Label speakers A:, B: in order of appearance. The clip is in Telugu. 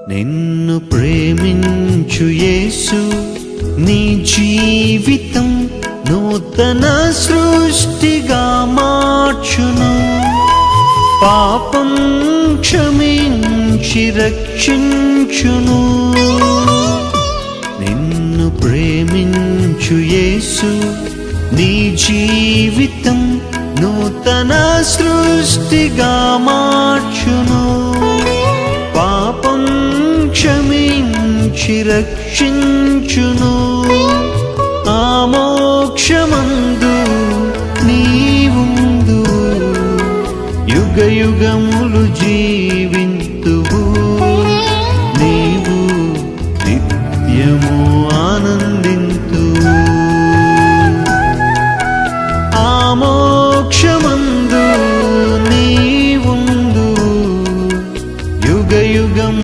A: నిన్ను ప్రేమించు యేసు నీ జీవితం నూతన సృష్టిగా మార్చును. పాపం క్షమించి రక్షించును. నిన్ను ప్రేమించు యేసు నీ జీవితం నూతన సృష్టిగా మార్చును. పాపం క్షమించి రక్షించును. ఆ మోక్షమందు నీవుందు యుగ యుగములు